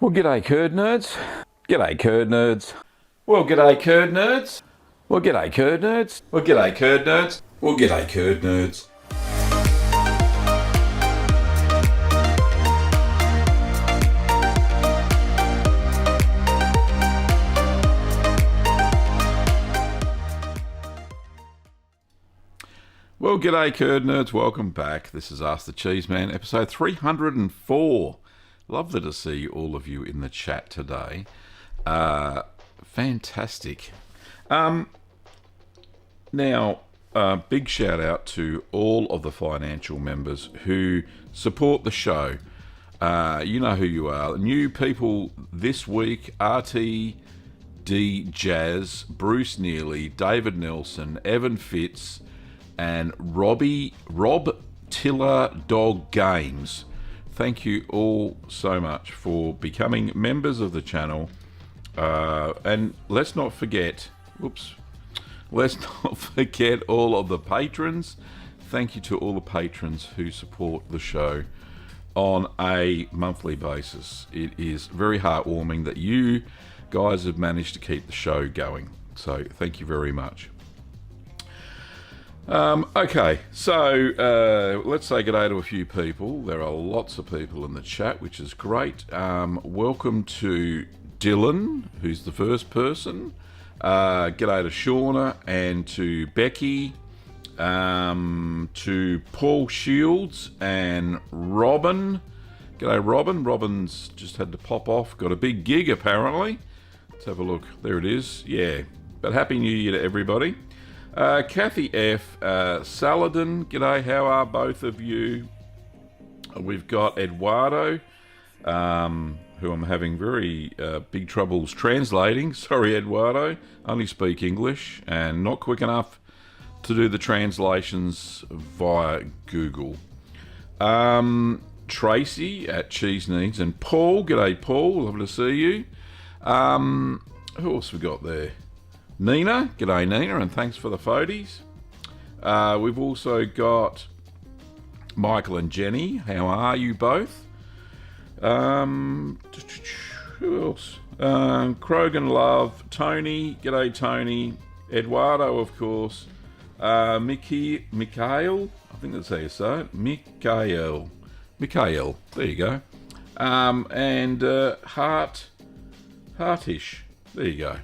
Well, g'day curd nerds. G'day curd nerds. Well, g'day curd nerds. Well, g'day curd nerds. Well, g'day curd nerds. Well, g'day curd nerds. Well, g'day curd nerds. Welcome back. This is Ask the Cheeseman, episode 304. Lovely to see all of you in the chat today. Fantastic. Now, big shout out to all of the financial members who support the show. You know who you are. New people this week: RT, D Jazz, Bruce Neely, David Nelson, Evan Fitz, and Rob Tiller Dog Games. Thank you all so much for becoming members of the channel. And let's not forget all of the patrons. Thank you to all the patrons who support the show on a monthly basis. It is very heartwarming that you guys have managed to keep the show going. So thank you very much. Okay, so let's say good day to a few people. There are lots of people in the chat, which is great. Welcome to Dylan, who's the first person. G'day to Shauna and to Becky, to Paul Shields and Robin. G'day, Robin. Robin's just had to pop off. Got a big gig, apparently. Let's have a look. There it is. Yeah. But Happy New Year to everybody. Kathy F. Saladin, g'day, how are both of you? We've got Eduardo, who I'm having very big troubles translating. Sorry, Eduardo, only speak English and not quick enough to do the translations via Google. Tracy at Cheese Needs and Paul, g'day Paul, lovely to see you. Who else we got there? Nina, g'day Nina, and thanks for the photos. We've also got Michael and Jenny. How are you both? Who else? Krogan Love, Tony, g'day Tony. Eduardo, of course. Mikhail, I think that's how you say it. Mikhail, there you go. And Heartish, there you go.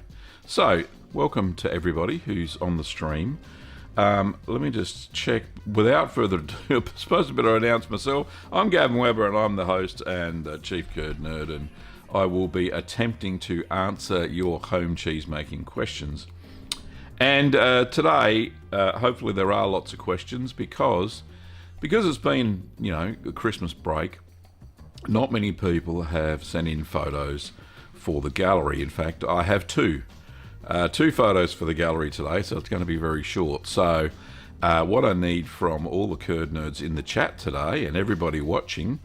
So, welcome to everybody who's on the stream. Let me just check. Without further ado, I'm supposed to better announce myself. I'm Gavin Weber, and I'm the host and Chief Curd Nerd, and I will be attempting to answer your home cheese making questions. And today, hopefully there are lots of questions because it's been, the Christmas break. Not many people have sent in photos for the gallery. In fact, I have two photos for the gallery today, so it's going to be very short. So what I need from all the curd nerds in the chat today and everybody watching,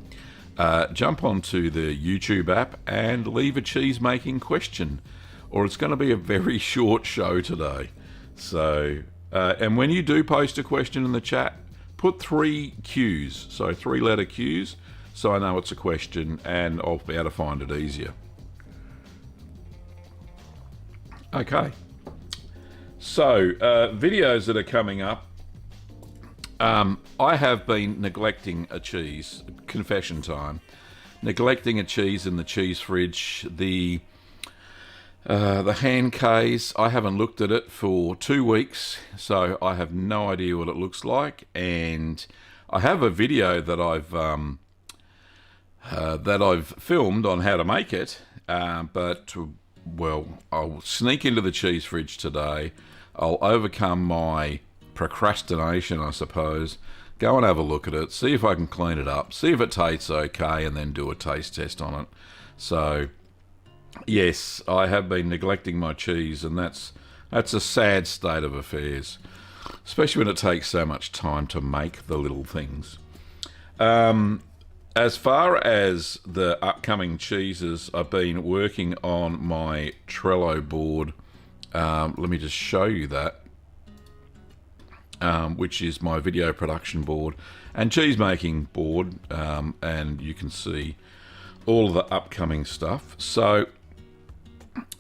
jump onto the YouTube app and leave a cheese making question, or it's going to be a very short show today. So and when you do post a question in the chat, put 3 Qs, so 3-letter Qs, so I know it's a question and I'll be able to find it easier. Okay, so videos that are coming up. I have been neglecting a cheese, confession time, neglecting a cheese in the cheese fridge, the hand case. I haven't looked at it for 2 weeks, so I have no idea what it looks like, and I have a video that I've filmed on how to make it, but I'll sneak into the cheese fridge today. I'll overcome my procrastination, I suppose. Go and have a look at it, see if I can clean it up, see if it tastes okay, and then do a taste test on it. So, yes, I have been neglecting my cheese, and that's a sad state of affairs, especially when it takes so much time to make the little things. As far as the upcoming cheeses, I've been working on my Trello board. Let me just show you that, which is my video production board and cheese making board. And you can see all of the upcoming stuff. So,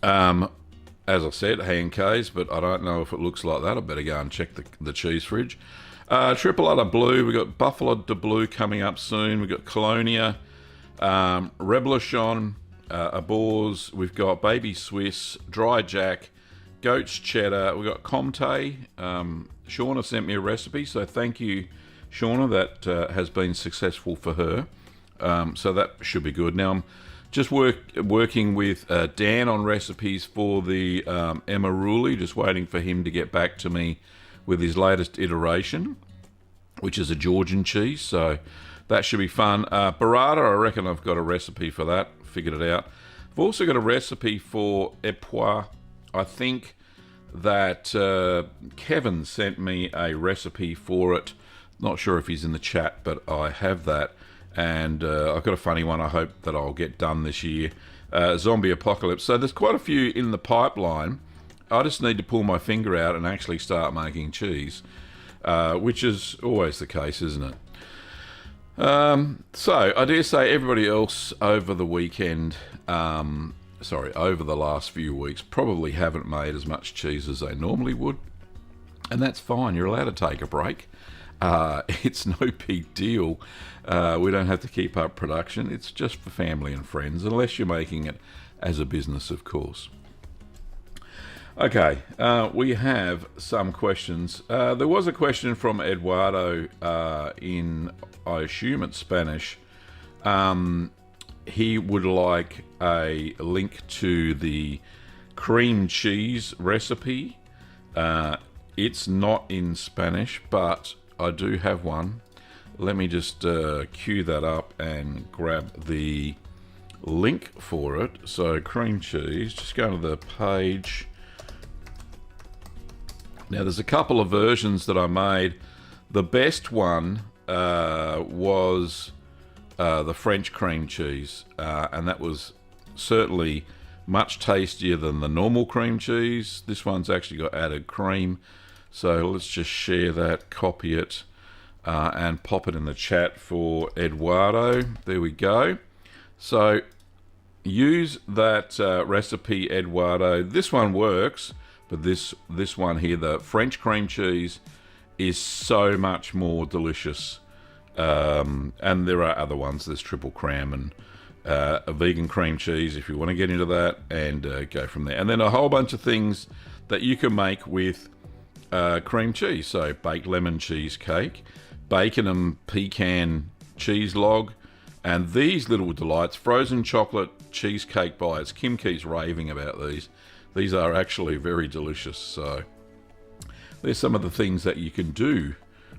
as I said, hand Ks, but I don't know if it looks like that. I better go and check the cheese fridge. Triple Udder Blue. We've got Buffalo de Blue coming up soon. We've got Colonia, Revolution, Abors. We've got Baby Swiss, Dry Jack, Goat's Cheddar. We've got Comté. Shauna sent me a recipe, so thank you, Shauna. That has been successful for her. So that should be good. Now I'm just working with Dan on recipes for the Emaruli, just waiting for him to get back to me with his latest iteration, which is a Georgian cheese. So that should be fun. Burrata, I reckon I've got a recipe for that. Figured it out. I've also got a recipe for Epois. I think that Kevin sent me a recipe for it. Not sure if he's in the chat, but I have that. And I've got a funny one I hope that I'll get done this year. Zombie Apocalypse. So there's quite a few in the pipeline. I just need to pull my finger out and actually start making cheese, which is always the case, isn't it? So I dare say everybody else over the weekend, over the last few weeks, probably haven't made as much cheese as they normally would. And that's fine. You're allowed to take a break. It's no big deal. We don't have to keep up production. It's just for family and friends, unless you're making it as a business, of course. Okay, we have some questions. There was a question from Eduardo in, I assume it's Spanish. He would like a link to the cream cheese recipe. It's not in Spanish, but I do have one. Let me just cue that up and grab the link for it. So cream cheese, just go to the page. Now there's a couple of versions that I made. The best one was the French cream cheese, and that was certainly much tastier than the normal cream cheese. This one's actually got added cream. So let's just share that, copy it, and pop it in the chat for Eduardo. There we go. So use that recipe, Eduardo. This one works, but this one here, the French cream cheese, is so much more delicious. And there are other ones. There's triple cram and a vegan cream cheese if you want to get into that, and go from there. And then a whole bunch of things that you can make with cream cheese. So baked lemon cheesecake, bacon and pecan cheese log, and these little delights, frozen chocolate cheesecake bites. Kim keeps raving about these. These are actually very delicious. So there's some of the things that you can do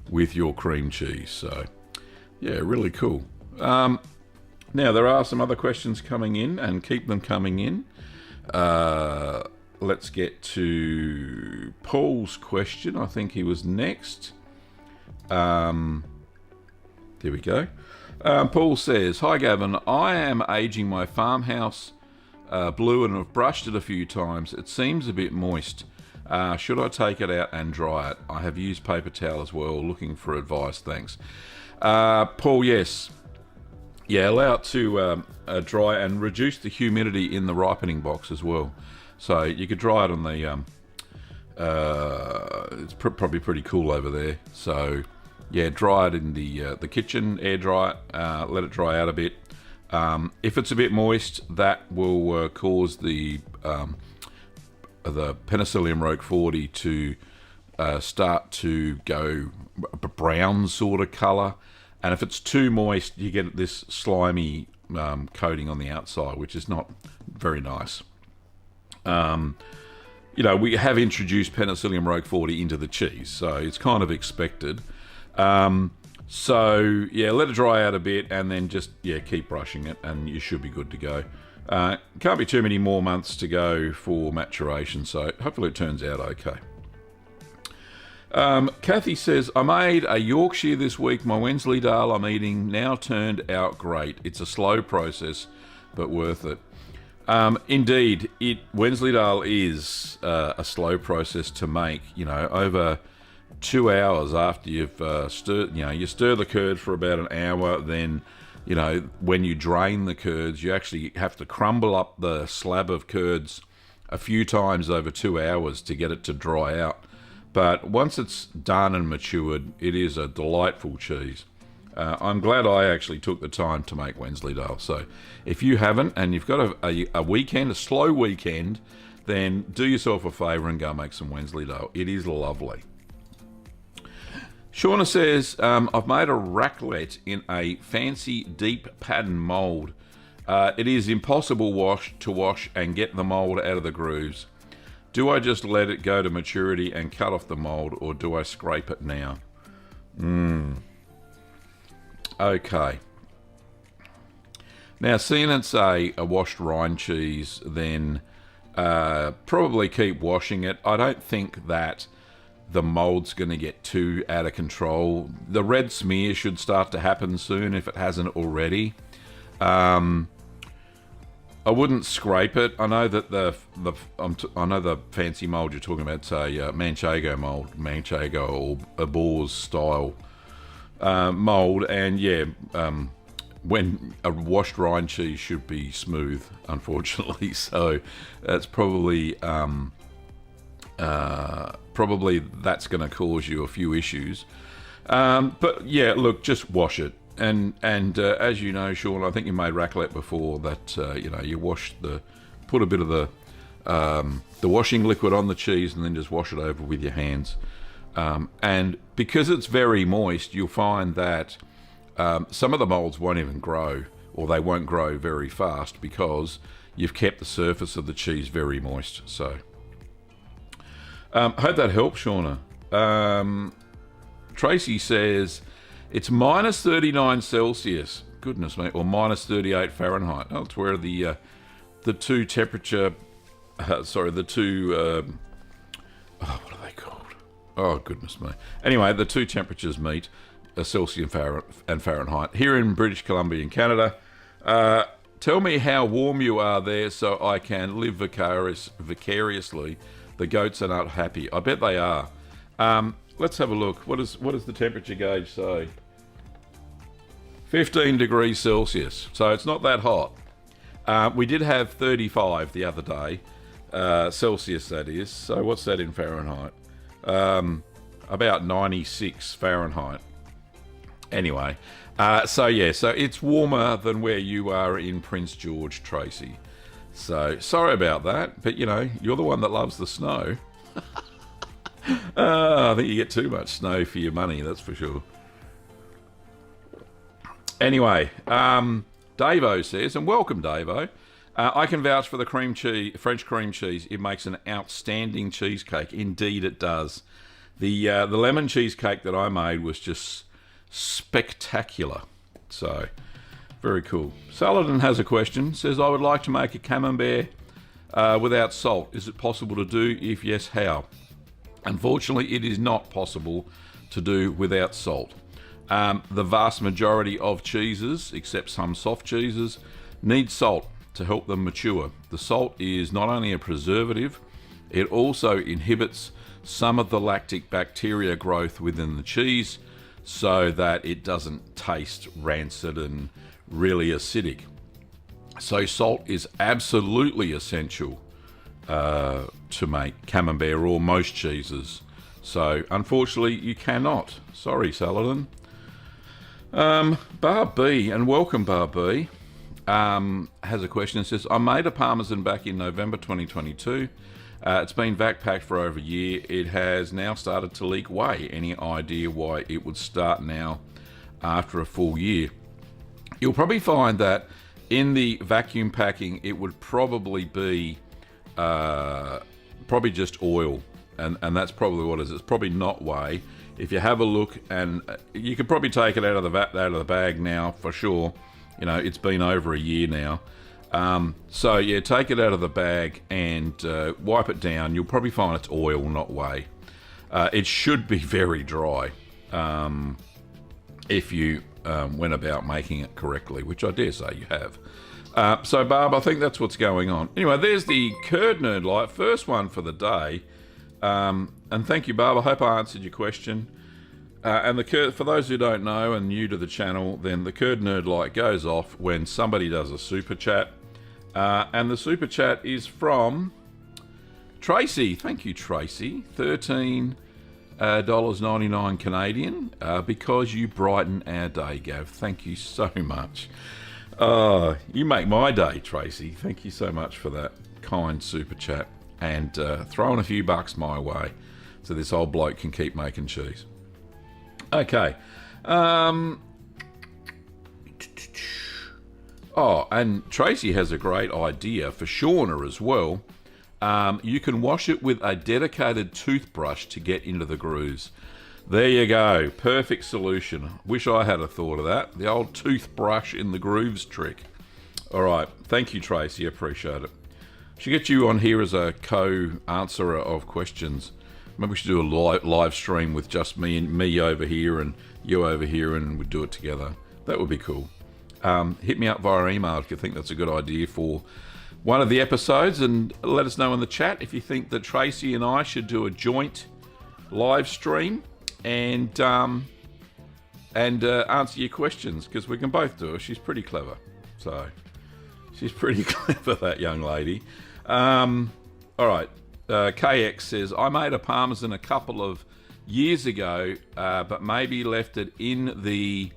with your cream cheese. So yeah, really cool. Now there are some other questions coming in, and keep them coming in. Let's get to Paul's question. I think he was next. There we go. Paul says, "Hi Gavin, I am aging my farmhouse blue and have brushed it a few times. It seems a bit moist. Should I take it out and dry it? I have used paper towel as well. Looking for advice. Thanks." Paul, yes. Yeah, allow it to dry and reduce the humidity in the ripening box as well. So you could dry it on the, it's probably pretty cool over there. So yeah, dry it in the kitchen, air dry it, let it dry out a bit. If it's a bit moist, that will cause the Penicillium roqueforti to start to go brown sort of colour. And if it's too moist, you get this slimy coating on the outside, which is not very nice. We have introduced Penicillium roqueforti into the cheese, so it's kind of expected. So yeah, let it dry out a bit, and then just keep brushing it, and you should be good to go. Can't be too many more months to go for maturation, so hopefully it turns out okay. Kathy says, "I made a Yorkshire this week. My Wensleydale I'm eating now turned out great. It's a slow process, but worth it." Indeed, Wensleydale is a slow process to make. Over 2 hours after you've stirred, you stir the curd for about an hour, then when you drain the curds, you actually have to crumble up the slab of curds a few times over 2 hours to get it to dry out. But once it's done and matured, it is a delightful cheese. I'm glad I actually took the time to make Wensleydale. So if you haven't, and you've got a weekend, a slow weekend, then do yourself a favour and go make some Wensleydale. It is lovely. Shauna says, I've made a raclette in a fancy deep pattern mould. It is impossible to wash and get the mould out of the grooves. Do I just let it go to maturity and cut off the mould, or do I scrape it now? Okay. Now, seeing it's a washed rind cheese, then probably keep washing it. I don't think that the mould's going to get too out of control. The red smear should start to happen soon if it hasn't already. I wouldn't scrape it. I know that I know the fancy mould you're talking about. It's a Manchego mould, Manchego or a Boar's style mould, and when a washed rind cheese should be smooth, unfortunately. So that's probably that's going to cause you a few issues. But yeah, look, just wash it. And as you know, Sean, I think you made raclette before that. You put a bit of the washing liquid on the cheese and then just wash it over with your hands. And because it's very moist, you'll find that some of the moulds won't even grow, or they won't grow very fast because you've kept the surface of the cheese very moist. So, hope that helps, Shauna. Tracy says, it's minus 39 Celsius. Goodness me. Or minus 38 Fahrenheit. Oh, it's where the two temperature... what are they called? Oh, goodness me. Anyway, the two temperatures meet, Celsius and Fahrenheit. Here in British Columbia in Canada, tell me how warm you are there so I can live vicariously. The goats are not happy. I bet they are. Let's have a look. What does the temperature gauge say? 15 degrees Celsius. So it's not that hot. We did have 35 the other day. Celsius, that is. So what's that in Fahrenheit? About 96 Fahrenheit. Anyway. So it's warmer than where you are in Prince George, Tracy. So sorry about that. But, you're the one that loves the snow. I think you get too much snow for your money, that's for sure. Anyway, Davo says, and welcome, Davo. I can vouch for the French cream cheese. It makes an outstanding cheesecake. Indeed, it does. The lemon cheesecake that I made was just spectacular. So, very cool. Saladin has a question. Says, I would like to make a camembert without salt. Is it possible to do? If yes, how? Unfortunately, it is not possible to do without salt. The vast majority of cheeses, except some soft cheeses, need salt to help them mature. The salt is not only a preservative, it also inhibits some of the lactic bacteria growth within the cheese so that it doesn't taste rancid and really acidic. So salt is absolutely essential to make camembert or most cheeses. So unfortunately you cannot. Sorry, Saladin. Bar B, and welcome Bar B, has a question and says, I made a Parmesan back in November 2022. It's been vac packed for over a year. It has now started to leak whey. Any idea why it would start now after a full year? You'll probably find that in the vacuum packing it would probably be probably just oil, and that's probably what it is. It's probably not whey. If you have a look, and you could probably take it out of the bag now for sure. It's been over a year now. So yeah, take it out of the bag and wipe it down. You'll probably find it's oil, not whey. It should be very dry if you went about making it correctly, which I dare say you have. So Barb, I think that's what's going on. Anyway, there's the Curd Nerd Light, first one for the day. And thank you, Barb. I hope I answered your question. And the curd, for those who don't know and new to the channel, then the Curd Nerd light goes off when somebody does a super chat. And the super chat is from Tracy. Thank you, Tracy. $13.99 Canadian, because you brighten our day, Gav. Thank you so much. You make my day, Tracy. Thank you so much for that kind super chat. And throwing a few bucks my way so this old bloke can keep making cheese. Okay. Oh, and Tracy has a great idea for Shauna as well. You can wash it with a dedicated toothbrush to get into the grooves. There you go. Perfect solution. Wish I had a thought of that. The old toothbrush in the grooves trick. All right. Thank you, Tracy. Appreciate it. Should get you on here as a co-answerer of questions. Maybe we should do a live stream with just me over here and you over here, and we'd do it together. That would be cool. Hit me up via email if you think that's a good idea for one of the episodes, and let us know in the chat if you think that Tracy and I should do a joint live stream and answer your questions, because we can both do it. She's pretty clever. So she's pretty clever, that young lady. All right. KX says, I made a Parmesan a couple of years ago, but maybe left it in the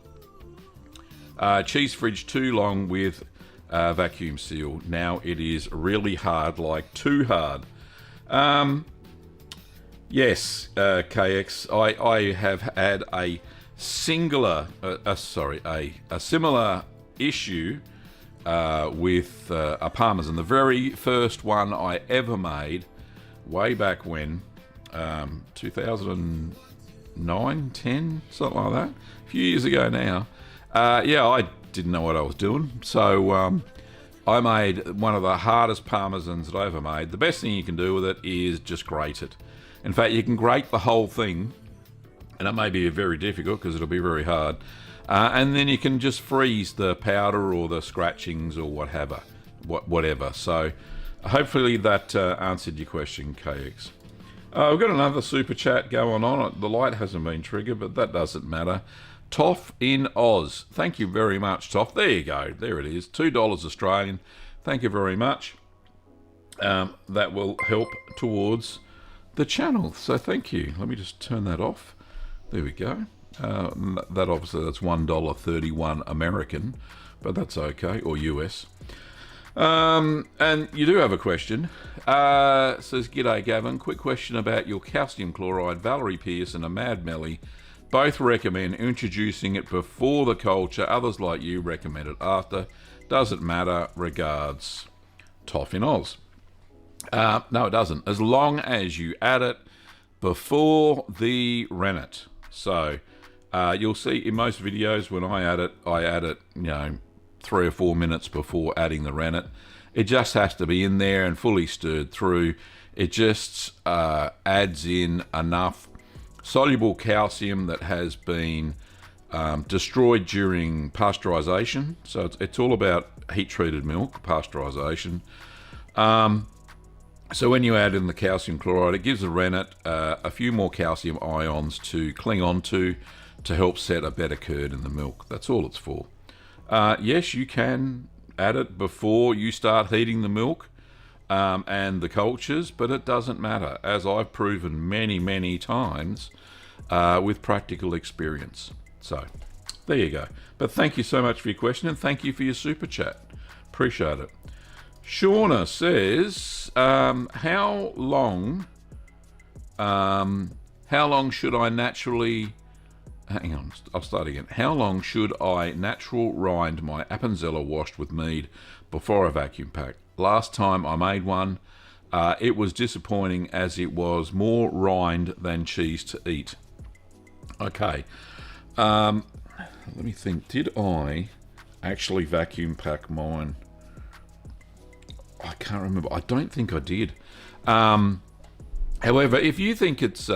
cheese fridge too long with vacuum seal. Now it is really hard, like too hard. Yes, KX, I have had a similar issue with a Parmesan. The very first one I ever made, way back when, 2009, 10, something like that, a few years ago now. Yeah, I didn't know what I was doing, so I made one of the hardest Parmesans that I ever made. The best thing you can do with it is just grate it. In fact, you can grate the whole thing, and it may be very difficult because it'll be very hard, and then you can just freeze the powder or the scratchings or whatever. So hopefully that answered your question, KX. We've got another super chat going on. The light hasn't been triggered, but that doesn't matter. Toff in Oz. Thank you very much, Toff. There you go. There it is. $2 Australian. Thank you very much. That will help towards the channel. So thank you. Let me just turn that off. There we go. That obviously, that's $1.31 American, but that's okay, or US. And you do have a question. Says, G'day Gavin, quick question about your calcium chloride. Valerie Pierce and a Mad Melly both recommend introducing it before the culture. Others like you recommend it after. Doesn't matter. Regards, Toff in Oz. No, it doesn't. As long as you add it before the rennet. So you'll see in most videos when I add it, you know, 3 or 4 minutes before adding the rennet. It just has to be in there and fully stirred through. It just adds in enough soluble calcium that has been destroyed during pasteurization. So it's all about heat-treated milk, pasteurization. So when you add in the calcium chloride, it gives the rennet a few more calcium ions to cling onto to help set a better curd in the milk. That's all it's for. Yes, you can add it before you start heating the milk and the cultures, but it doesn't matter, as I've proven many, many times with practical experience. So there you go. But thank you so much for your question, and thank you for your super chat. Appreciate it. Shauna says, how long should I naturally... Hang on, I'll start again. How long should I natural rind my Appenzeller washed with mead before I vacuum pack? Last time I made one, it was disappointing as it was more rind than cheese to eat. Okay, let me think. Did I actually vacuum pack mine? I can't remember. I don't think I did. However, if you think it's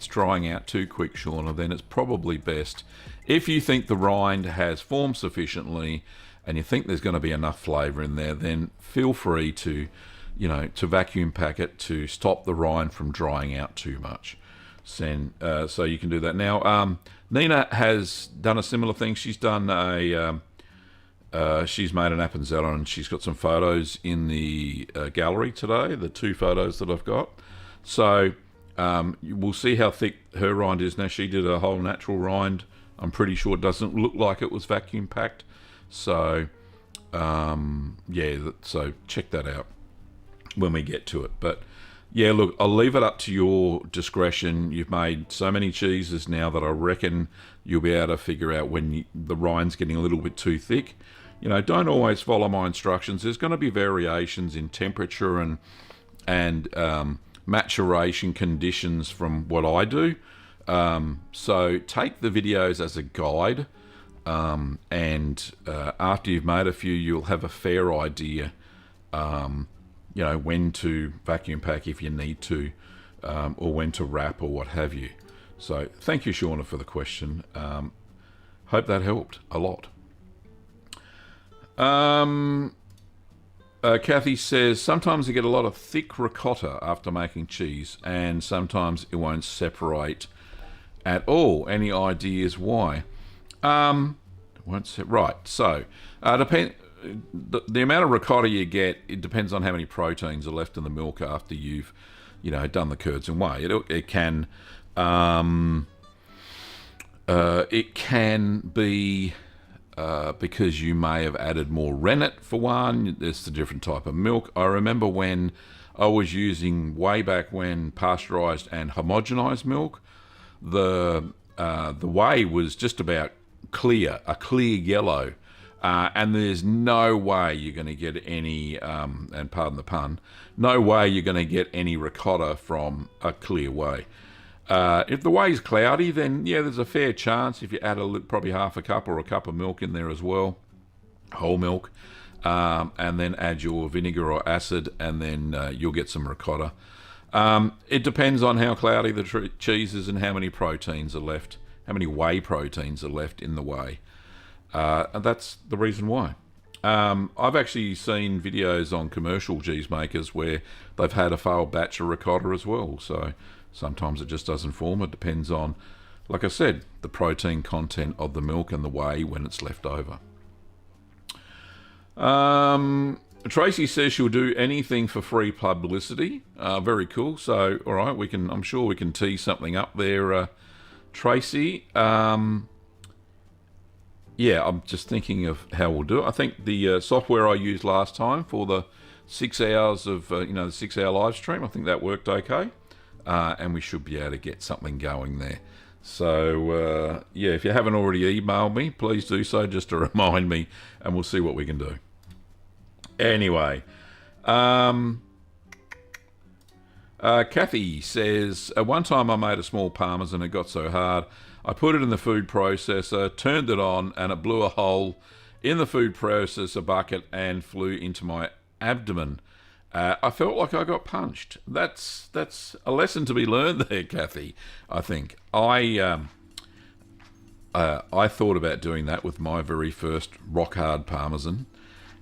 drying out too quick, Shauna, then it's probably best. If you think the rind has formed sufficiently and you think there's going to be enough flavour in there, then feel free to, to vacuum pack it to stop the rind from drying out too much. so you can do that now. Nina has done a similar thing. She's done she's made an Appenzeller, and she's got some photos in the gallery today, the 2 photos that I've got. So we'll see how thick her rind is. Now, she did a whole natural rind. I'm pretty sure it doesn't look like it was vacuum packed. So, so check that out when we get to it. But yeah, look, I'll leave it up to your discretion. You've made so many cheeses now that I reckon you'll be able to figure out when the rind's getting a little bit too thick. Don't always follow my instructions. There's going to be variations in temperature and maturation conditions from what I do. So take the videos as a guide, and after you've made a few, you'll have a fair idea when to vacuum pack if you need to, or when to wrap or what have you. So thank you, Shauna, for the question. Hope that helped a lot. Kathy says, sometimes you get a lot of thick ricotta after making cheese, and sometimes it won't separate at all. Any ideas why? Right, so the amount of ricotta you get, it depends on how many proteins are left in the milk after you've done the curds and whey. It can be because you may have added more rennet for one. It's a different type of milk. I remember when I was using, way back when, pasteurized and homogenized milk, the whey was just about a clear yellow. And there's no way you're going to get any, and pardon the pun, no way you're going to get any ricotta from a clear whey. If the whey's cloudy, then yeah, there's a fair chance if you add probably half a cup or a cup of milk in there as well, whole milk, and then add your vinegar or acid, and then you'll get some ricotta. It depends on how cloudy the cheese is and how many proteins are left, how many whey proteins are left in the whey. And that's the reason why. I've actually seen videos on commercial cheese makers where they've had a failed batch of ricotta as well. So sometimes it just doesn't form. It depends on, like I said, the protein content of the milk and the whey when it's left over. Tracy says she'll do anything for free publicity. Very cool. So, all right, I'm sure we can tee something up there, Tracy. Yeah, I'm just thinking of how we'll do it. I think the software I used last time for the 6 hours of, the 6-hour live stream, I think that worked okay. And we should be able to get something going there. So, if you haven't already emailed me, please do so just to remind me, and we'll see what we can do. Anyway, Kathy says, at one time I made a small parmesan. It got so hard, I put it in the food processor, turned it on, and it blew a hole in the food processor bucket and flew into my abdomen. I felt like I got punched. That's a lesson to be learned there, Kathy. I think I thought about doing that with my very first rock hard parmesan,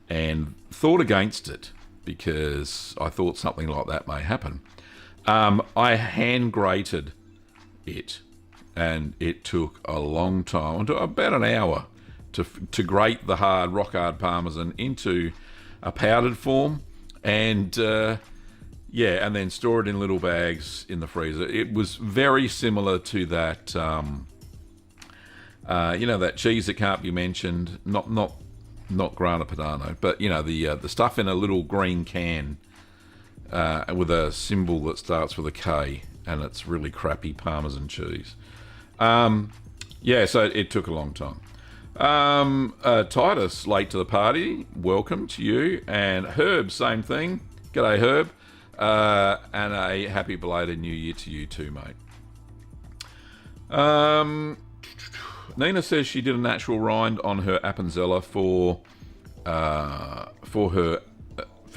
and thought against it because I thought something like that may happen. I hand grated it, and it took a long time, about an hour, to grate the rock hard parmesan into a powdered form. And and then store it in little bags in the freezer. It was very similar to that, that cheese that can't be mentioned. Not Grana Padano, but the stuff in a little green can with a symbol that starts with a K, and it's really crappy Parmesan cheese. So it took a long time. Titus, late to the party, welcome to you. And Herb, same thing. G'day, Herb. And a happy belated New Year to you too, mate. Nina says she did a natural rind on her Appenzeller for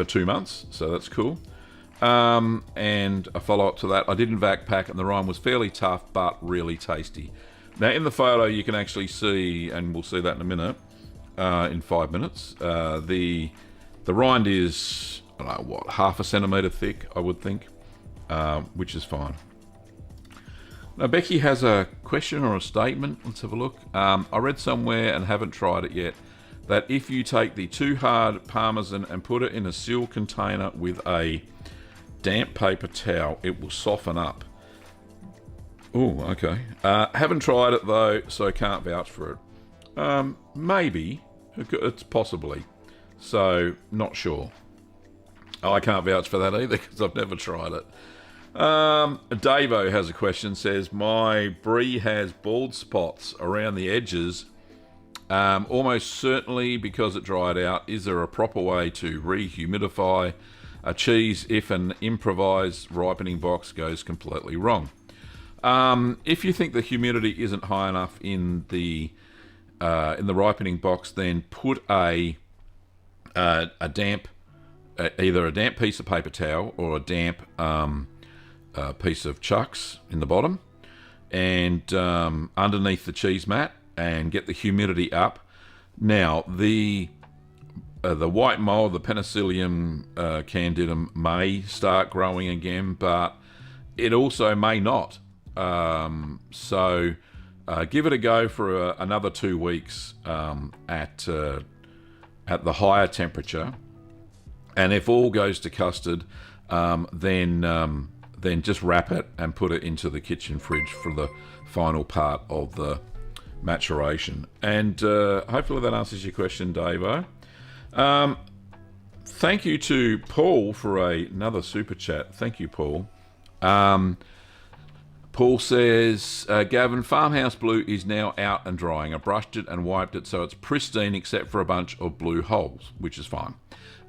2 months, so that's cool. And a follow-up to that, I didn't vac pack, and the rind was fairly tough but really tasty. Now, in the photo, you can actually see, and we'll see that in a minute, in 5 minutes, the rind is, I don't know, half a centimetre thick, I would think, which is fine. Now, Becky has a question or a statement. Let's have a look. I read somewhere and haven't tried it yet that if you take the too hard Parmesan and put it in a sealed container with a damp paper towel, it will soften up. Oh, okay. Haven't tried it though, so can't vouch for it. Maybe. It's possibly. So, not sure. I can't vouch for that either because I've never tried it. Davo has a question, says, my brie has bald spots around the edges, almost certainly because it dried out. Is there a proper way to rehumidify a cheese if an improvised ripening box goes completely wrong? If you think the humidity isn't high enough in the ripening box, then put a damp, either a damp piece of paper towel or a damp piece of chucks in the bottom, and underneath the cheese mat, and get the humidity up. Now the white mold, the Penicillium candidum, may start growing again, but it also may not. So give it a go for another 2 weeks at the higher temperature, and if all goes to custard, then just wrap it and put it into the kitchen fridge for the final part of the maturation. And hopefully that answers your question, Davo. Thank you to Paul for another super chat. Thank you, Paul. Paul says, Gavin, Farmhouse Blue is now out and drying. I brushed it and wiped it so it's pristine except for a bunch of blue holes, which is fine.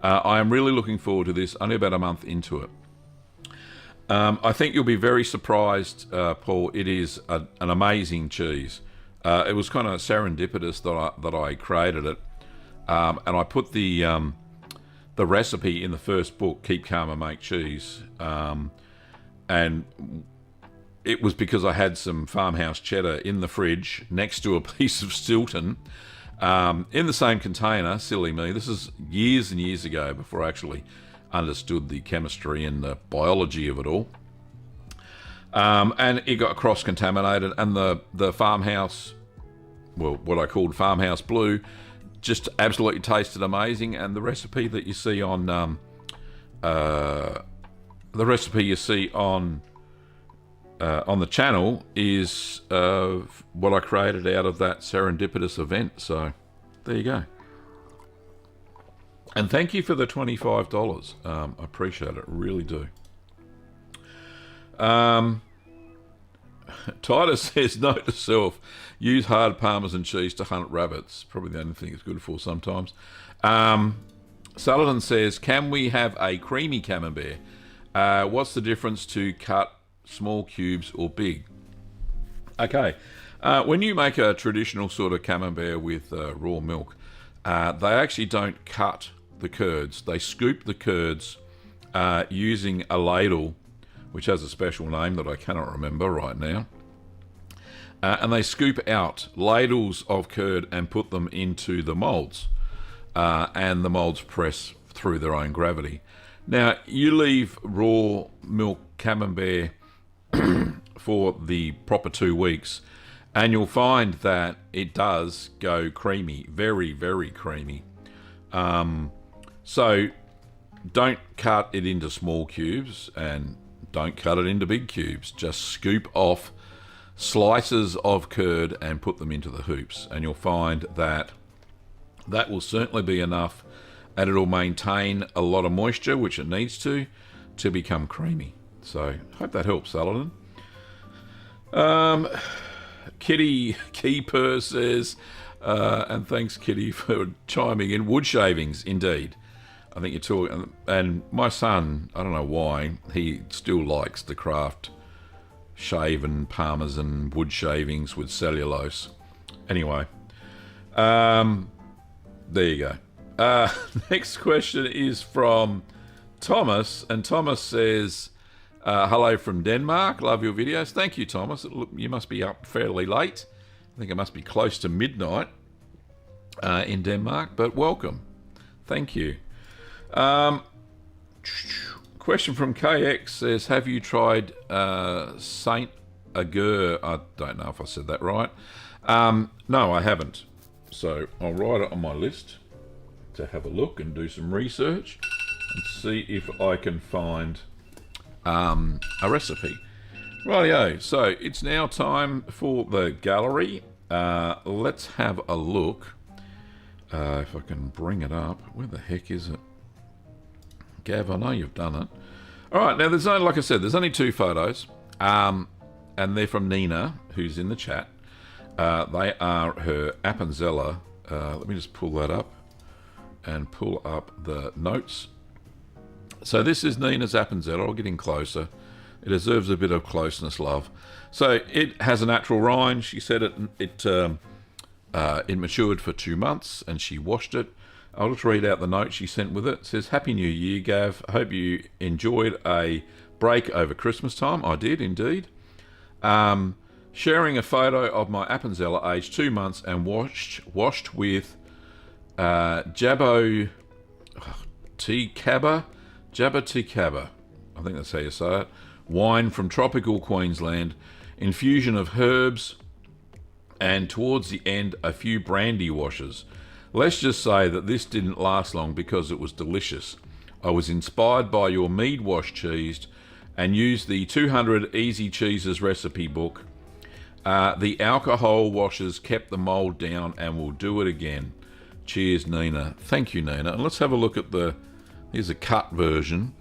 I am really looking forward to this, only about a month into it. I think you'll be very surprised, Paul. It is an amazing cheese. It was kind of serendipitous that I created it, and I put the recipe in the first book, Keep Calm and Make Cheese, and it was because I had some farmhouse cheddar in the fridge next to a piece of Stilton in the same container. Silly me. This is years and years ago before I actually understood the chemistry and the biology of it all. And it got cross-contaminated, and the farmhouse, well, what I called Farmhouse Blue, just absolutely tasted amazing. And the recipe that you see on the channel is what I created out of that serendipitous event. So there you go. And thank you for the $25. I appreciate it, really do. Titus says, note to self, use hard Parmesan cheese to hunt rabbits. Probably the only thing it's good for sometimes. Saladin says, can we have a creamy camembert? What's the difference to cut small cubes or big? Okay, when you make a traditional sort of camembert with raw milk, they actually don't cut the curds. They scoop the curds using a ladle, which has a special name that I cannot remember right now. And they scoop out ladles of curd and put them into the molds. And the molds press through their own gravity. Now, you leave raw milk camembert for the proper 2 weeks, and you'll find that it does go creamy, very, very creamy. So don't cut it into small cubes and don't cut it into big cubes. Just scoop off slices of curd and put them into the hoops, and you'll find that that will certainly be enough, and it'll maintain a lot of moisture, which it needs to become creamy. So hope that helps, Saladin. Kitty Keeper says, and thanks, Kitty, for chiming in. Wood shavings, indeed. I think you're talking, and my son, I don't know why, he still likes the craft shaven Parmesan wood shavings with cellulose. Anyway, there you go. Next question is from Thomas, and Thomas says, hello from Denmark. Love your videos. Thank you, Thomas. You must be up fairly late. I think it must be close to midnight in Denmark, but welcome. Thank you. Question from KX says, have you tried Saint Agur. I don't know if I said that right. No, I haven't. So I'll write it on my list to have a look and do some research and see if I can find a recipe. Rightio, so it's now time for the gallery. Let's have a look. If I can bring it up. Where the heck is it? Gav, I know you've done it. Alright, now there's only, like I said, there's only 2 photos. And they're from Nina, who's in the chat. They are her Appenzella. Let me just pull that up and pull up the notes. So this is Nina's Appenzella. I'll get in closer. It deserves a bit of closeness, love. So it has a natural rind. She said it matured for 2 months and she washed it. I'll just read out the note she sent with it. It says, Happy New Year, Gav. Hope you enjoyed a break over Christmas time. I did, indeed. Sharing a photo of my Appenzella aged 2 months and washed with Jabba Tea Cabba. I think that's how you say it. Wine from tropical Queensland, infusion of herbs, and towards the end, a few brandy washes. Let's just say that this didn't last long because it was delicious. I was inspired by your mead wash cheese and used the 200 Easy Cheeses recipe book. The alcohol washes kept the mould down and we'll do it again. Cheers, Nina. Thank you, Nina. And let's have a look at here's a cut version.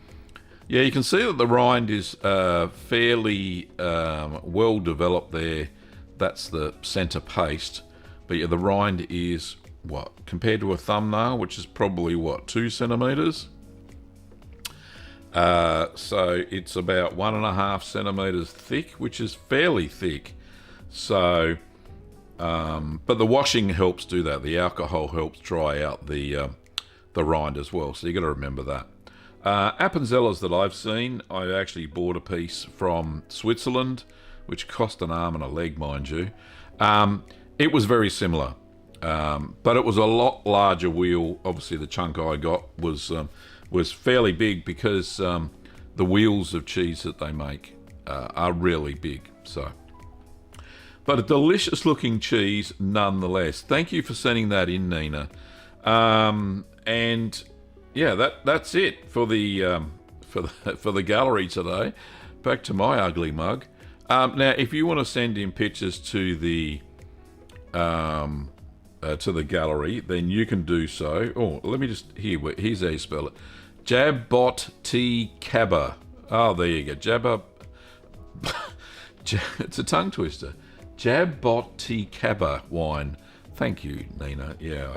Yeah, you can see that the rind is fairly well developed there. That's the centre paste. But yeah, the rind is, what, compared to a thumbnail, which is probably, 2 centimetres? So it's about 1.5 centimetres thick, which is fairly thick. So, but the washing helps do that. The alcohol helps dry out the rind as well. So you got to remember that. Appenzellas that I've seen, I actually bought a piece from Switzerland, which cost an arm and a leg, mind you. It was very similar, but it was a lot larger wheel. Obviously, the chunk I got was fairly big because the wheels of cheese that they make are really big. So, but a delicious-looking cheese nonetheless. Thank you for sending that in, Nina. And yeah, that's it for the gallery today. Back to my ugly mug. Now, if you want to send in pictures to the gallery, then you can do so. Oh, let me just here's how you spell it. Jabbot Tea Cabba. Oh, there you go. Jabba. It's a tongue twister. Jabbot Tea Cabba wine. Thank you, Nina. Yeah,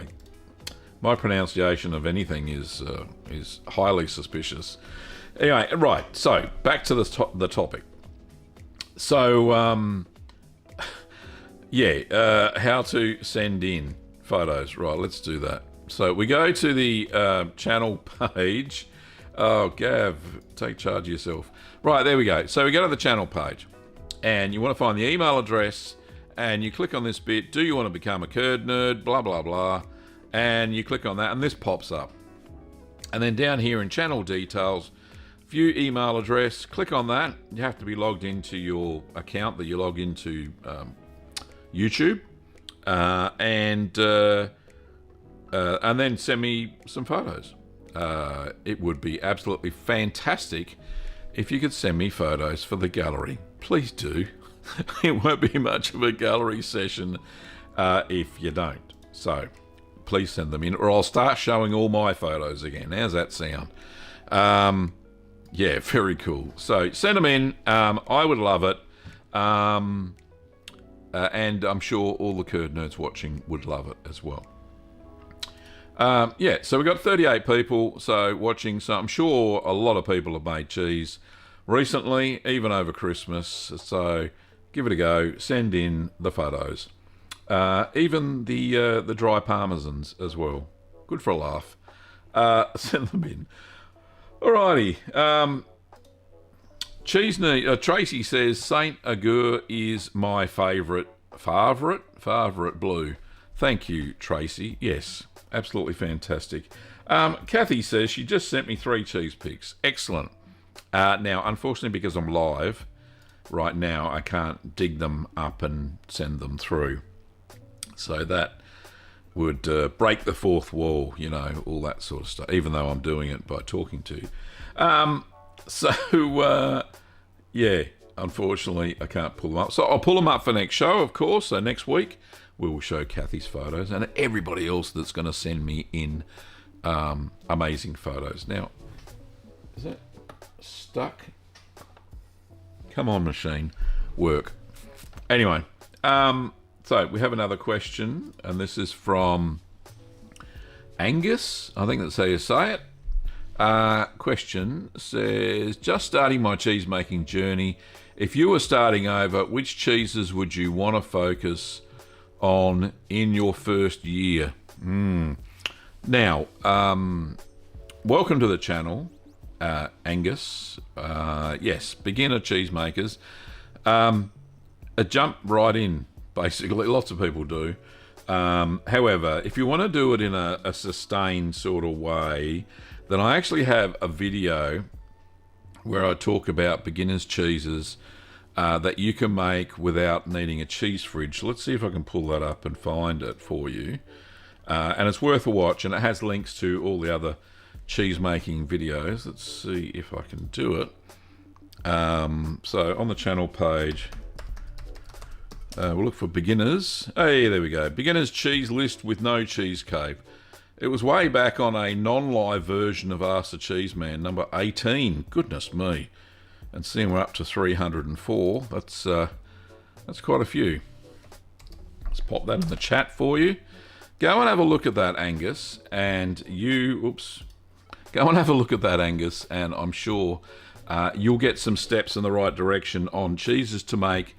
my pronunciation of anything is highly suspicious. Anyway, right. So back to the topic. So yeah, how to send in photos. Right, let's do that. So we go to the channel page. Oh, Gav, take charge of yourself. Right, there we go. So we go to the channel page, and you want to find the email address, and you click on this bit. Do you want to become a curd nerd? Blah blah blah. And you click on that and this pops up. And then down here in channel details, view email address, click on that. You have to be logged into your account that you log into YouTube. And then send me some photos. It would be absolutely fantastic if you could send me photos for the gallery. Please do. It won't be much of a gallery session if you don't. So please send them in, or I'll start showing all my photos again. How's that sound? Yeah, very cool. So send them in. I would love it. And I'm sure all the curd nerds watching would love it as well. Yeah, so we've got 38 people watching. So I'm sure a lot of people have made cheese recently, even over Christmas. So give it a go. Send in the photos. Even the dry parmesans as well. Good for a laugh. Send them in. Alrighty. Tracy says Saint Agur is my favourite blue. Thank you, Tracy. Yes, absolutely fantastic. Kathy says she just sent me 3 cheese pics. Excellent. Now, unfortunately, because I'm live, right now I can't dig them up and send them through. So that would break the fourth wall, you know, all that sort of stuff, even though I'm doing it by talking to you. Yeah, unfortunately, I can't pull them up. So I'll pull them up for next show, of course. So next week, we will show Kathy's photos and everybody else that's going to send me in amazing photos. Now, is that stuck? Come on, machine. Work. Anyway, so we have another question, and this is from Angus. I think that's how you say it. Question says, just starting my cheese making journey. If you were starting over, which cheeses would you want to focus on in your first year? Now, welcome to the channel, Angus. Yes, beginner cheesemakers. Jump right in, basically. Lots of people do. However, if you want to do it in a sustained sort of way, then I actually have a video where I talk about beginner's cheeses that you can make without needing a cheese fridge. Let's see if I can pull that up and find it for you. And it's worth a watch, and it has links to all the other cheese making videos. Let's see if I can do it. So on the channel page, we'll look for beginners. Hey, there we go. Beginners cheese list with no cheese cave. It was way back on a non-live version of Ask the Cheeseman, number 18. Goodness me. And seeing we're up to 304, that's quite a few. Let's pop that in the chat for you. Go and have a look at that, Angus, and go and have a look at that, Angus, and I'm sure you'll get some steps in the right direction on cheeses to make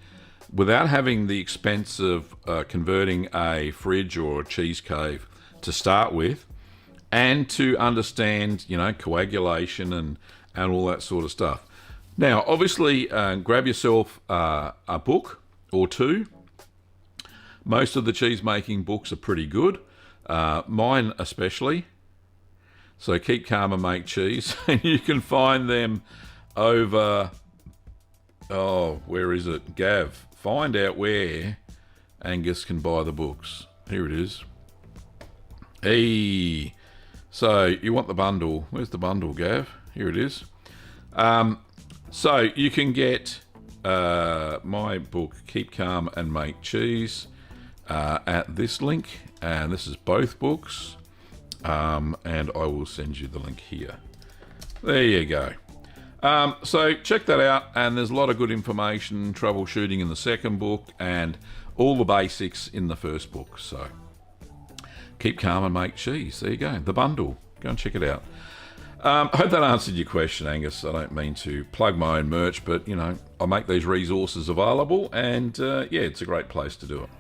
without having the expense of converting a fridge or a cheese cave to start with, and to understand, you know, coagulation and all that sort of stuff. Now, obviously, grab yourself a book or two. Most of the cheese making books are pretty good, mine especially. So Keep Calm and Make Cheese, and you can find them over, where is it? Gav, find out where Angus can buy the books. Here it is. Hey, so you want the bundle. Where's the bundle, Gav? Here it is. So you can get my book, Keep Calm and Make Cheese, at this link. And this is both books. And I will send you the link here. There you go. So check that out. And there's a lot of good information, troubleshooting in the second book, and all the basics in the first book. So Keep Calm and Make Cheese. There you go. The bundle. Go and check it out. I hope that answered your question, Angus. I don't mean to plug my own merch, but, you know, I make these resources available, and, yeah, it's a great place to do it.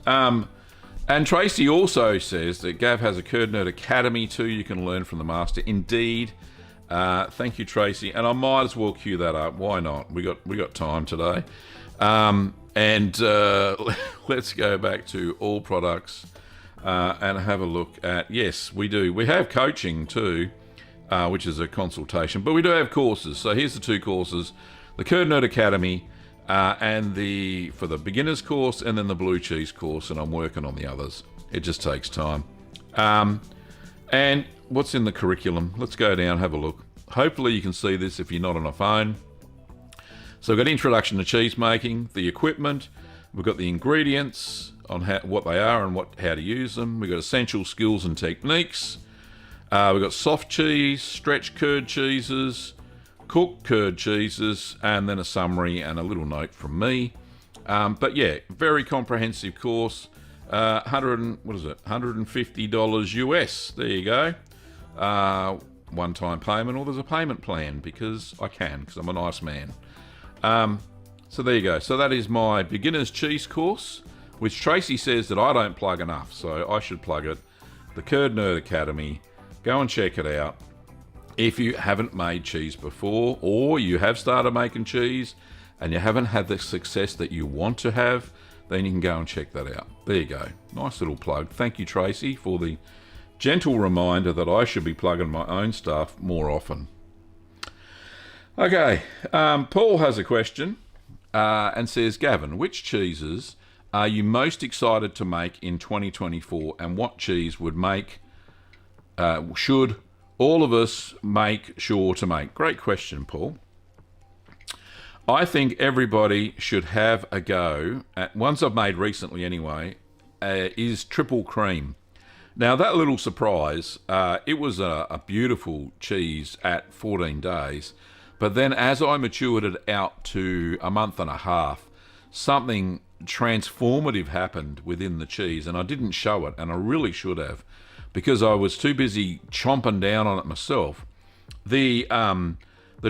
And Tracy also says that Gav has a Curd Nerd Academy too. You can learn from the master. Indeed. Thank you, Tracy. And I might as well cue that up. Why not? We got time today. And let's go back to all products. And have a look at, yes, we do. We have coaching too, which is a consultation, but we do have courses. So here's the two courses, the Curd Nerd Academy and for the beginners course, and then the blue cheese course, and I'm working on the others. It just takes time. And what's in the curriculum? Let's go down, have a look. Hopefully you can see this if you're not on a phone. So we've got introduction to cheese making, the equipment, we've got the ingredients, on what they are and how to use them. We've got essential skills and techniques. We've got soft cheese, stretch curd cheeses, cooked curd cheeses, and then a summary and a little note from me. But yeah, very comprehensive course. $150 US. There you go. One-time payment, or there's a payment plan because I'm a nice man. So there you go. So that is my beginner's cheese course, which Tracy says that I don't plug enough, so I should plug it. The Curd Nerd Academy. Go and check it out. If you haven't made cheese before, or you have started making cheese and you haven't had the success that you want to have, then you can go and check that out. There you go. Nice little plug. Thank you, Tracy, for the gentle reminder that I should be plugging my own stuff more often. Okay, Paul has a question. and says, Gavin, which cheeses are you most excited to make in 2024, and what cheese should all of us make sure to make? Great question, Paul. I think everybody should have a go at, ones I've made recently anyway, is triple cream. Now, that little surprise, it was a beautiful cheese at 14 days, but then as I matured it out to a month and a half, something transformative happened within the cheese, and I didn't show it, and I really should have, because I was too busy chomping down on it myself. The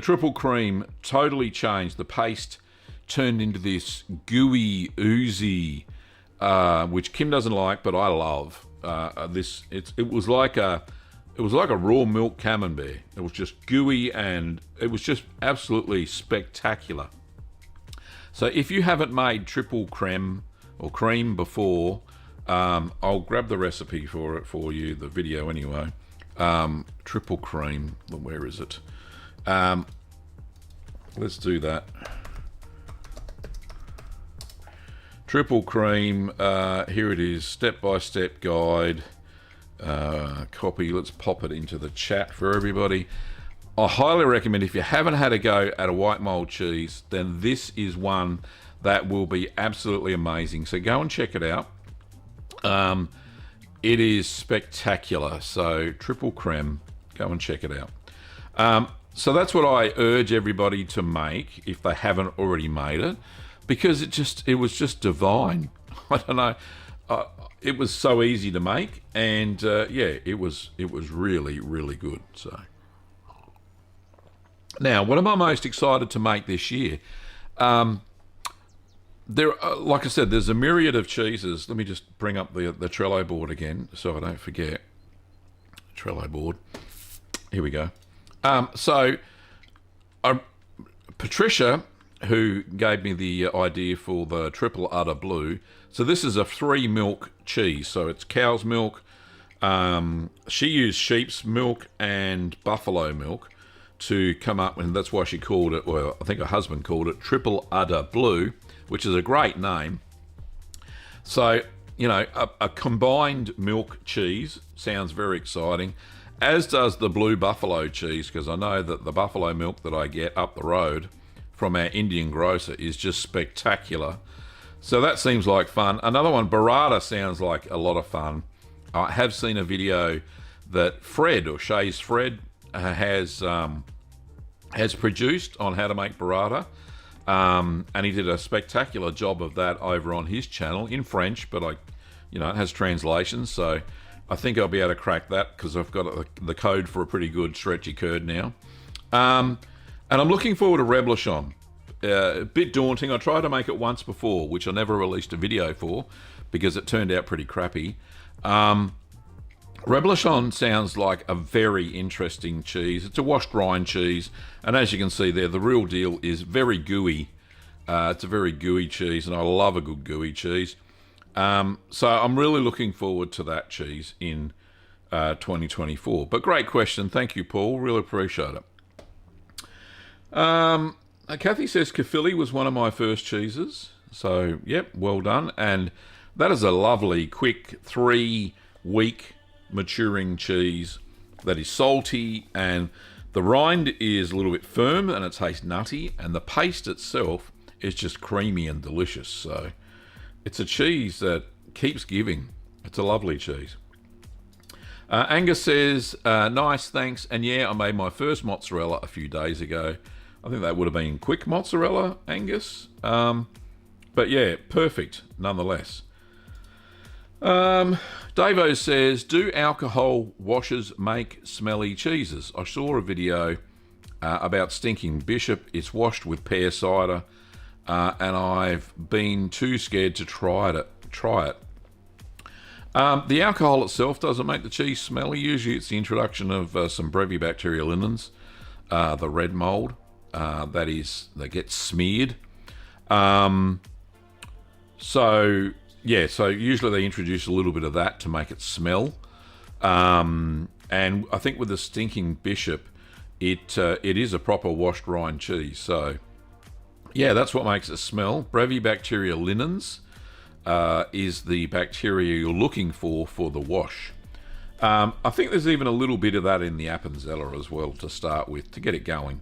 triple cream totally changed. The paste turned into this gooey, oozy, which Kim doesn't like, but I love. It was like a raw milk camembert. It was just gooey, and it was just absolutely spectacular. So if you haven't made triple creme or cream before, I'll grab the recipe for it for you, the video anyway. Triple cream, where is it? Let's do that. Triple cream, here it is, step-by-step guide, copy. Let's pop it into the chat for everybody. I highly recommend, if you haven't had a go at a white mold cheese, then this is one that will be absolutely amazing. So go and check it out. It is spectacular. So triple creme, go and check it out. So that's what I urge everybody to make if they haven't already made it, because it was just divine. I don't know. It was so easy to make, and it was really, really good. So now, what am I most excited to make this year? Like I said, there's a myriad of cheeses. Let me just bring up the Trello board again so I don't forget. Trello board. Here we go. Patricia, who gave me the idea for the triple udder blue. So this is a 3 milk cheese. So it's cow's milk. She used sheep's milk and buffalo milk to come up, and that's why she called it, well, I think her husband called it triple udder blue, which is a great name. So, you know, a combined milk cheese sounds very exciting, as does the blue buffalo cheese, because I know that the buffalo milk that I get up the road from our Indian grocer is just spectacular. So that seems like fun. Another one, burrata, sounds like a lot of fun. I have seen a video that Fred, or Shay's Fred, has produced on how to make burrata. And he did a spectacular job of that over on his channel in French, but it has translations, so I think I'll be able to crack that because I've got the code for a pretty good stretchy curd now. And I'm looking forward to reblochon. A bit daunting. I tried to make it once before, which I never released a video for because it turned out pretty crappy. Reblochon sounds like a very interesting cheese. It's a washed rind cheese, and as you can see there, the real deal is very gooey. It's a very gooey cheese, and I love a good gooey cheese. So I'm really looking forward to that cheese in 2024. But great question. Thank you, Paul. Really appreciate it. Kathy says Caerphilly was one of my first cheeses. So, yep, well done. And that is a lovely, quick 3-week maturing cheese that is salty, and the rind is a little bit firm and it tastes nutty, and the paste itself is just creamy and delicious. So it's a cheese that keeps giving. It's a lovely cheese. Angus says, nice, thanks. And yeah, I made my first mozzarella a few days ago. I think that would have been quick mozzarella, Angus. But yeah, perfect nonetheless. Davo says, do alcohol washers make smelly cheeses? I saw a video about Stinking Bishop. It's washed with pear cider, and I've been too scared to try it. The alcohol itself doesn't make the cheese smelly. Usually it's the introduction of some Brevibacteria linens, the red mold, that gets smeared. So usually they introduce a little bit of that to make it smell. And I think with the Stinking Bishop, it is a proper washed rind cheese. So Yeah, that's what makes it smell. Brevibacteria linens is the bacteria you're looking for the wash. I think there's even a little bit of that in the Appenzeller as well to start with, to get it going.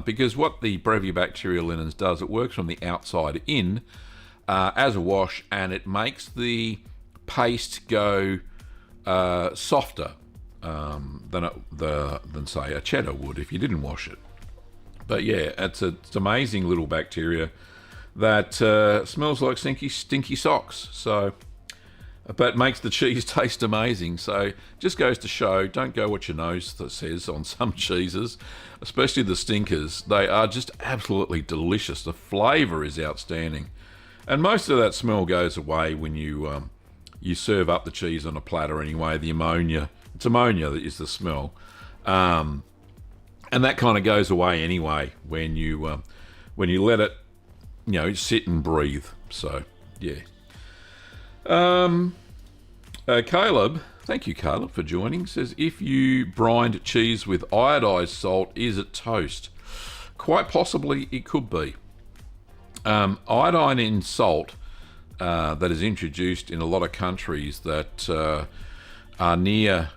Because what the Brevibacteria linens does, it works from the outside in as a wash, and it makes the paste go softer than say a cheddar would if you didn't wash it. But yeah, it's an amazing little bacteria that smells like stinky socks. So, but makes the cheese taste amazing. So just goes to show, don't go what your nose says on some cheeses, especially the stinkers. They are just absolutely delicious. The flavour is outstanding, and most of that smell goes away when you serve up the cheese on a platter anyway. The ammonia, it's ammonia that is the smell. And that kind of goes away anyway when you let it, sit and breathe. So, yeah. Caleb, thank you, Caleb, for joining. Says, if you brined cheese with iodized salt, is it toast? Quite possibly, it could be. Iodine in salt that is introduced in a lot of countries that are near.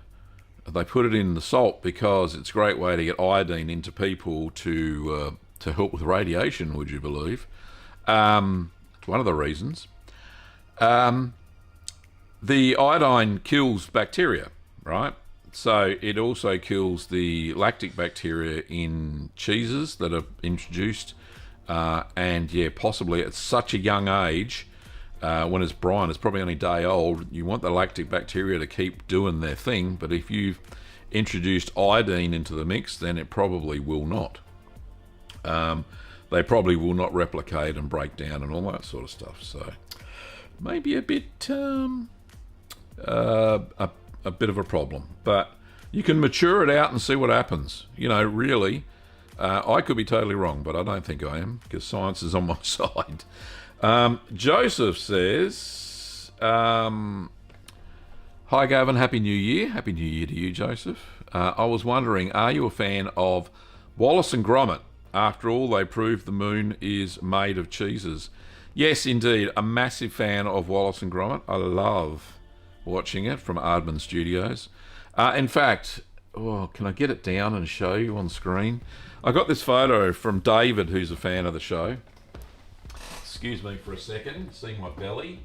They put it in the salt because it's a great way to get iodine into people to help with radiation, would you believe? It's one of the reasons. The iodine kills bacteria, right? So it also kills the lactic bacteria in cheeses that are introduced. And yeah, possibly at such a young age, when it's brine, it's probably only a day old. You want the lactic bacteria to keep doing their thing, but if you've introduced iodine into the mix, then it probably will not. They probably will not replicate and break down and all that sort of stuff. So maybe a bit a bit of a problem, but you can mature it out and see what happens. Really, I could be totally wrong, but I don't think I am, because science is on my side. Joseph says, hi Gavin, Happy New Year. Happy New Year to you, Joseph. I was wondering, are you a fan of Wallace and Gromit? After all, they proved the moon is made of cheeses. Yes, indeed, a massive fan of Wallace and Gromit. I love watching it from Aardman Studios. In fact, can I get it down and show you on screen? I got this photo from David, who's a fan of the show. Excuse me for a second, seeing my belly.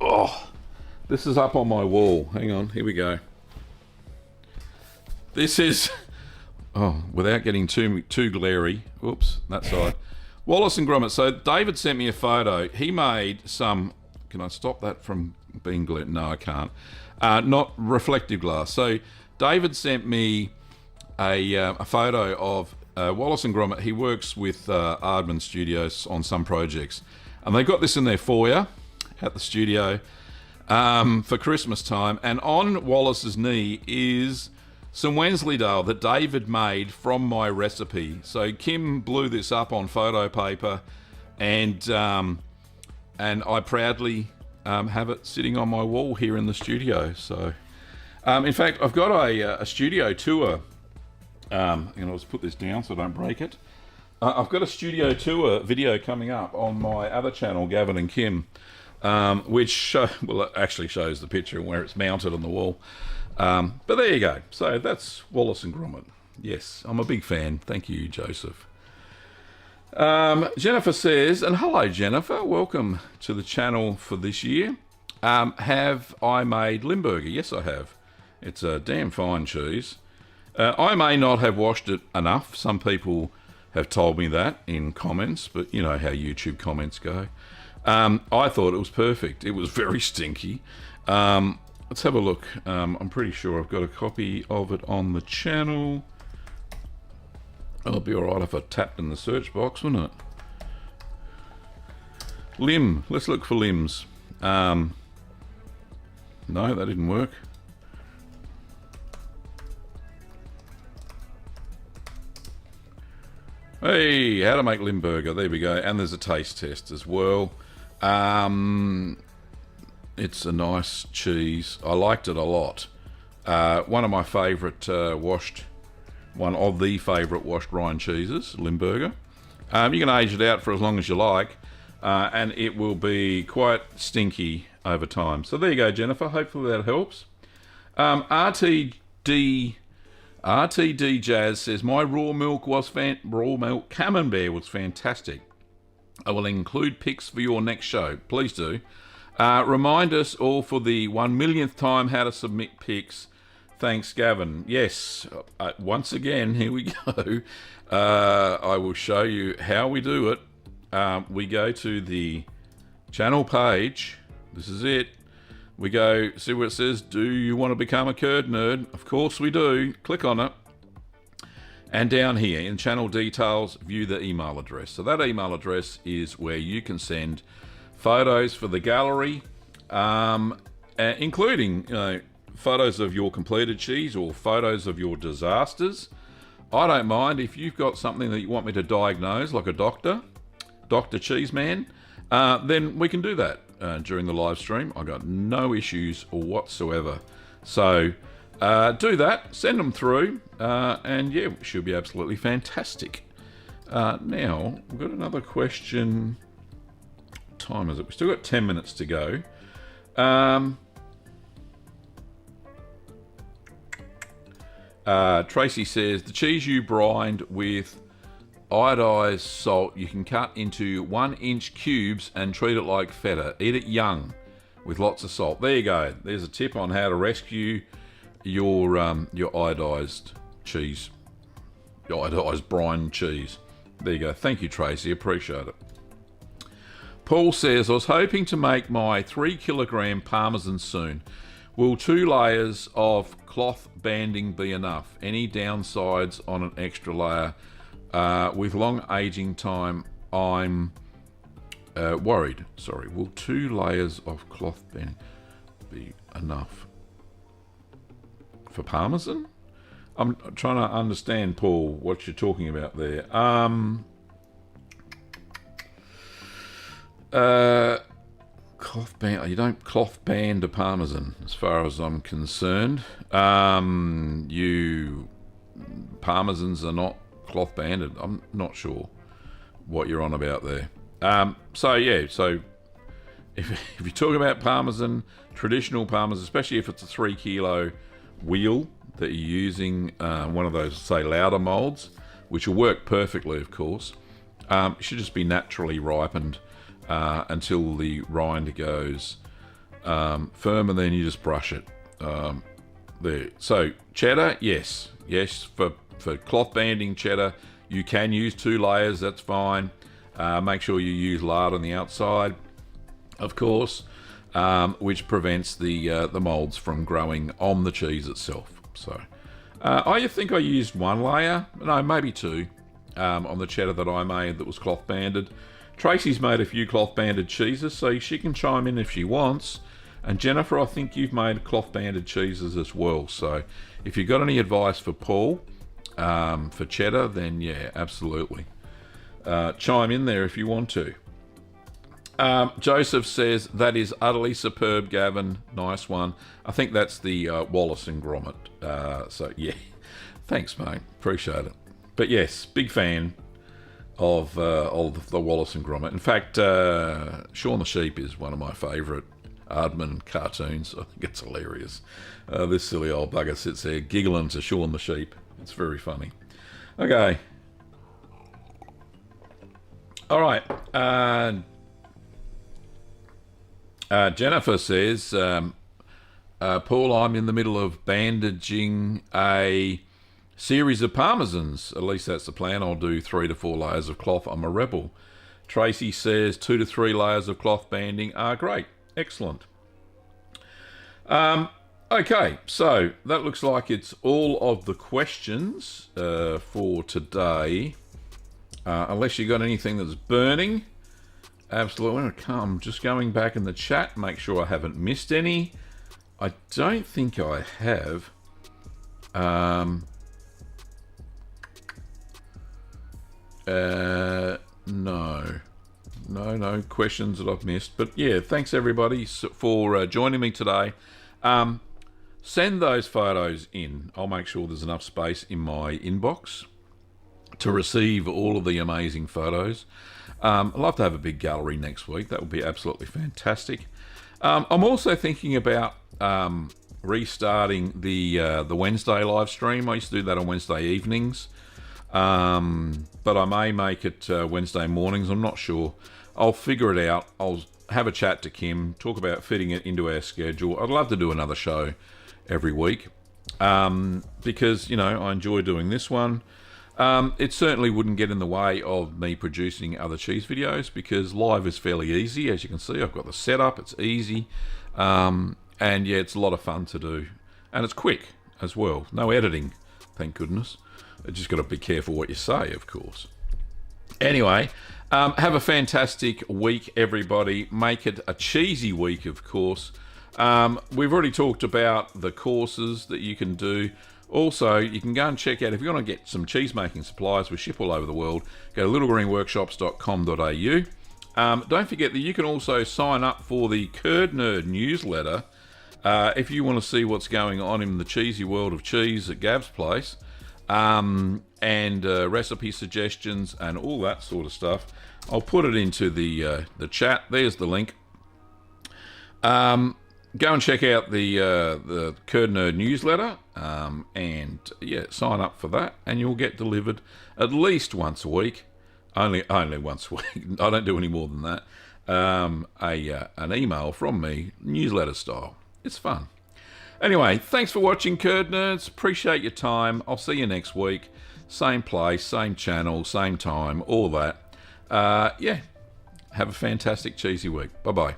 Oh, this is up on my wall. Hang on, here we go. This is, without getting too glary, oops, that side. Wallace and Gromit. So David sent me a photo. He made some, can I stop that from being glare? No, I can't. Not reflective glass. So David sent me a photo of Wallace and Gromit. He works with Aardman Studios on some projects, and they got this in their foyer at the studio for Christmas time. And on Wallace's knee is some Wensleydale that David made from my recipe. So Kim blew this up on photo paper, and I proudly have it sitting on my wall here in the studio. So, in fact, I've got a studio tour. And I'll just put this down so I don't break it. I've got a studio tour video coming up on my other channel, Gavin and Kim, which it actually shows the picture where it's mounted on the wall. But there you go. So that's Wallace and Gromit. Yes, I'm a big fan. Thank you, Joseph. Jennifer says, and hello, Jennifer. Welcome to the channel for this year. Have I made Limburger? Yes, I have. It's a damn fine cheese. I may not have washed it enough. Some people have told me that in comments, but you know how YouTube comments go. I thought it was perfect. It was very stinky. Let's have a look. I'm pretty sure I've got a copy of it on the channel. It'll be alright if I tapped in the search box, wouldn't it? Limb. Let's look for limbs. No, that didn't work. Hey, how to make Limburger. There we go. And there's a taste test as well. It's a nice cheese. I liked it a lot. One of my favourite washed one of the favourite washed rind cheeses, Limburger. You can age it out for as long as you like, and it will be quite stinky over time. So there you go, Jennifer. Hopefully that helps. RTD Jazz says, my raw milk camembert was fantastic. I will include pics for your next show. Please do. Remind us all for the 1 millionth time how to submit pics. Thanks, Gavin. Yes, once again, here we go. I will show you how we do it. We go to the channel page. This is it. We go, see where it says, do you want to become a Curd Nerd? Of course we do. Click on it. And down here in channel details, view the email address. So that email address is where you can send photos for the gallery, including photos of your completed cheese or photos of your disasters. I don't mind if you've got something that you want me to diagnose, like a Dr. Cheeseman, then we can do that during the live stream. I've got no issues whatsoever. So do that, send them through, and yeah, it should be absolutely fantastic. Now, we've got another question. What time is it? We've still got 10 minutes to go. Tracy says, the cheese you brined with iodized salt, you can cut into 1-inch cubes and treat it like feta. Eat it young with lots of salt. There you go. There's a tip on how to rescue your iodized cheese, your iodized brine cheese. There you go. Thank you, Tracy. Appreciate it. Paul says, I was hoping to make my 3-kilogram parmesan soon. Will 2 layers of cloth banding be enough? Any downsides on an extra layer? With long aging time, I'm worried. Sorry, will 2 layers of cloth banding be enough for parmesan? I'm trying to understand, Paul, what you're talking about there. Cloth band. You don't cloth band a parmesan, as far as I'm concerned. Parmesans are not cloth banded. I'm not sure what you're on about there. So if you talk about parmesan, traditional parmesan, especially if it's a 3 kilo wheel that you're using, one of those, say, Lauder molds, which will work perfectly, of course, it should just be naturally ripened until the rind goes firm, and then you just brush it. There. So cheddar, yes, for cloth banding cheddar, you can use 2 layers. That's fine. Make sure you use lard on the outside, of course, which prevents the molds from growing on the cheese itself. So I think I used 1 layer, no, maybe 2, on the cheddar that I made that was cloth banded. Tracy's made a few cloth banded cheeses, so she can chime in if she wants. And Jennifer, I think you've made cloth banded cheeses as well. So if you've got any advice for Paul for cheddar, then yeah, absolutely. Chime in there if you want to. Joseph says, that is utterly superb, Gavin. Nice one. I think that's the Wallace and Gromit. So yeah, thanks, mate. Appreciate it. But yes, big fan of the Wallace and Gromit. In fact, Shaun the Sheep is one of my favourite Aardman cartoons. I think it's hilarious. This silly old bugger sits there giggling to Shaun the Sheep. It's very funny. Okay. All right. Jennifer says, Paul, I'm in the middle of bandaging a series of parmesans. At least that's the plan. I'll do 3 to 4 layers of cloth. I'm a rebel. Tracy says 2 to 3 layers of cloth banding are great. Excellent. Okay, so that looks like it's all of the questions for today. Unless you got anything that's burning. Absolutely. I'm just going back in the chat, make sure I haven't missed any. I don't think I have. No questions that I've missed. But yeah, thanks everybody for joining me today. send those photos in. I'll make sure there's enough space in my inbox to receive all of the amazing photos. I'd love to have a big gallery next week. That would be absolutely fantastic. I'm also thinking about restarting the Wednesday live stream. I used to do that on Wednesday evenings, but I may make it Wednesday mornings. I'm not sure. I'll figure it out. I'll have a chat to Kim, talk about fitting it into our schedule. I'd love to do another show every week because, you know, I enjoy doing this one. It certainly wouldn't get in the way of me producing other cheese videos because live is fairly easy. As you can see, I've got the setup. It's easy. And yeah, it's a lot of fun to do. And it's quick as well. No editing, thank goodness. You just got to be careful what you say, of course. Anyway, have a fantastic week, everybody. Make it a cheesy week, of course. We've already talked about the courses that you can do. Also, you can go and check out, if you want to get some cheese-making supplies, we ship all over the world, go to littlegreenworkshops.com.au. Don't forget that you can also sign up for the Curd Nerd newsletter if you want to see what's going on in the cheesy world of cheese at Gav's place, and recipe suggestions and all that sort of stuff. I'll put it into the chat. There's the link. Go and check out the Curd Nerd newsletter, and yeah, sign up for that, and you'll get delivered at least once a week. Only once a week. I don't do any more than that. An email from me, newsletter style. It's fun. Anyway, thanks for watching, Curd Nerds. Appreciate your time. I'll see you next week. Same place, same channel, same time, all that. Yeah. Have a fantastic cheesy week. Bye-bye.